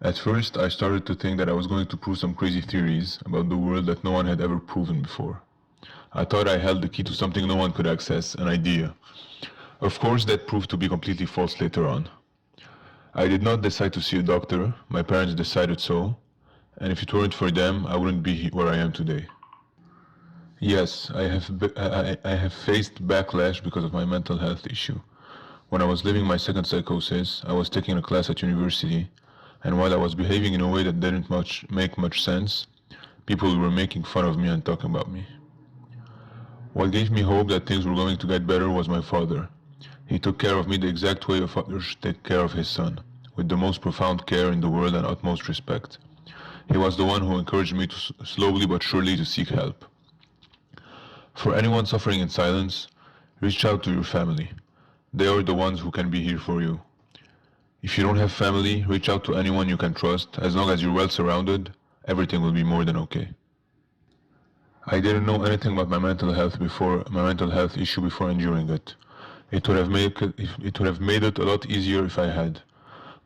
At first, I started to think that I was going to prove some crazy theories about the world that no one had ever proven before. I thought I held the key to something no one could access, an idea. Of course, that proved to be completely false later on. I did not decide to see a doctor, my parents decided so, and if it weren't for them, I wouldn't be where I am today. Yes, I have faced backlash because of my mental health issue. When I was living my second psychosis, I was taking a class at university, and while I was behaving in a way that didn't make much sense, people were making fun of me and talking about me. What gave me hope that things were going to get better was my father. He took care of me the exact way a father should take care of his son, with the most profound care in the world and utmost respect. He was the one who encouraged me to slowly but surely to seek help. For anyone suffering in silence, reach out to your family. They are the ones who can be here for you. If you don't have family, reach out to anyone you can trust. As long as you're well surrounded, everything will be more than okay. I didn't know anything about my mental health issue before enduring it. It would have made it a lot easier if I had.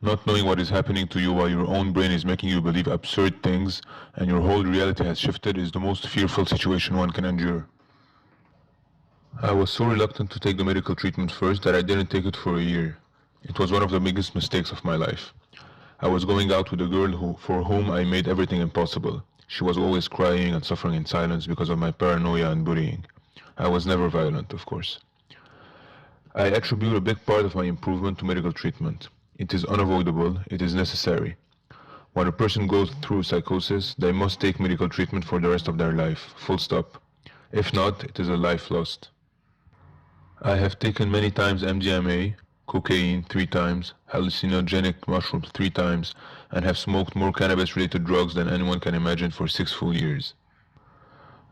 Not knowing what is happening to you while your own brain is making you believe absurd things and your whole reality has shifted is the most fearful situation one can endure. I was so reluctant to take the medical treatment first that I didn't take it for a year. It was one of the biggest mistakes of my life. I was going out with a girl for whom I made everything impossible. She was always crying and suffering in silence because of my paranoia and bullying. I was never violent, of course. I attribute a big part of my improvement to medical treatment. It is unavoidable, it is necessary. When a person goes through psychosis, they must take medical treatment for the rest of their life, full stop. If not, it is a life lost. I have taken many times MDMA, cocaine 3 times, hallucinogenic mushrooms 3 times, and have smoked more cannabis-related drugs than anyone can imagine for 6 full years.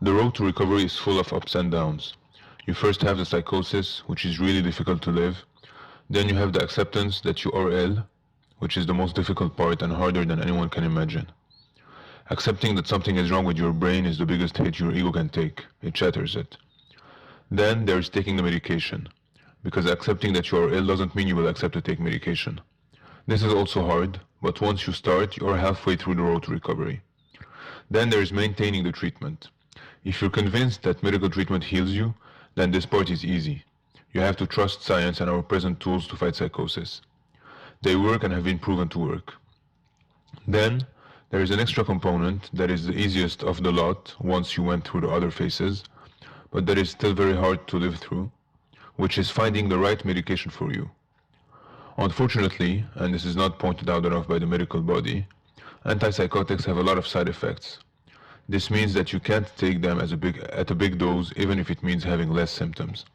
The road to recovery is full of ups and downs. You first have the psychosis, which is really difficult to live. Then you have the acceptance that you are ill, which is the most difficult part and harder than anyone can imagine. Accepting that something is wrong with your brain is the biggest hit your ego can take. It shatters it. Then there is taking the medication, because accepting that you are ill doesn't mean you will accept to take medication. This is also hard, but once you start, you are halfway through the road to recovery. Then there is maintaining the treatment. If you're convinced that medical treatment heals you, then this part is easy. You have to trust science and our present tools to fight psychosis. They work and have been proven to work. Then, there is an extra component that is the easiest of the lot once you went through the other phases, but that is still very hard to live through, which is finding the right medication for you. Unfortunately, and this is not pointed out enough by the medical body, antipsychotics have a lot of side effects. This means that you can't take them at a big dose even if it means having less symptoms.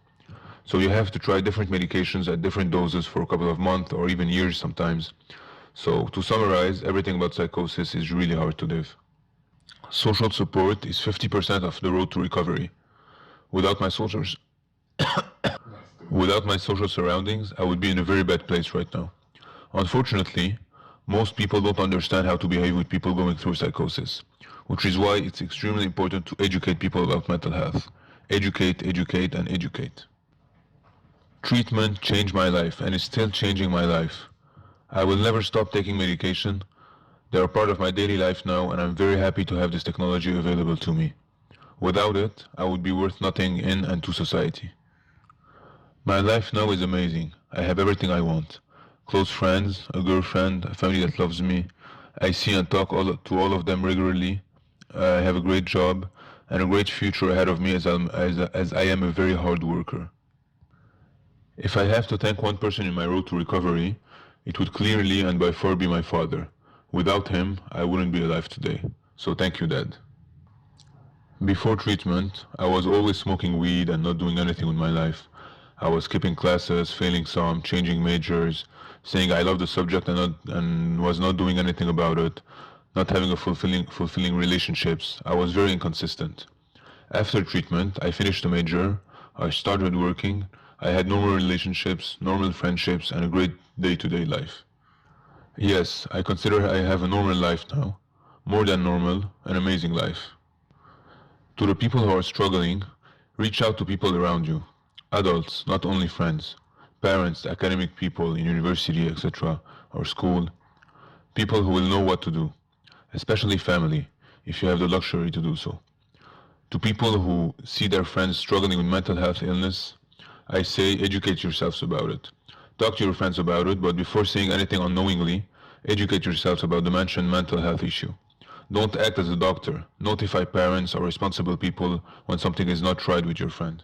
So you have to try different medications at different doses for a couple of months or even years sometimes. So to summarize, everything about psychosis is really hard to live. Social support is 50% of the road to recovery. Without my social surroundings, I would be in a very bad place right now. Unfortunately, most people don't understand how to behave with people going through psychosis, which is why it's extremely important to educate people about mental health. Educate, educate, and educate. Treatment changed my life and is still changing my life. I will never stop taking medication. They are part of my daily life now, and I'm very happy to have this technology available to me. Without it, I would be worth nothing in and to society. My life now is amazing. I have everything I want. Close friends, a girlfriend, a family that loves me. I see and talk to all of them regularly. I have a great job and a great future ahead of me as I am a very hard worker. If I have to thank one person in my road to recovery, it would clearly and by far be my father. Without him, I wouldn't be alive today. So thank you, Dad. Before treatment, I was always smoking weed and not doing anything with my life. I was skipping classes, failing some, changing majors, saying I love the subject and was not doing anything about it, not having a fulfilling relationships. I was very inconsistent. After treatment, I finished the major, I started working, I had normal relationships, normal friendships, and a great day-to-day life. Yes, I consider I have a normal life now. More than normal, an amazing life. To the people who are struggling, reach out to people around you. Adults, not only friends. Parents, academic people in university, etc., or school. People who will know what to do, especially family, if you have the luxury to do so. To people who see their friends struggling with mental health illness, I say educate yourselves about it. Talk to your friends about it, but before saying anything unknowingly, educate yourselves about the mentioned mental health issue. Don't act as a doctor. Notify parents or responsible people when something is not right with your friend.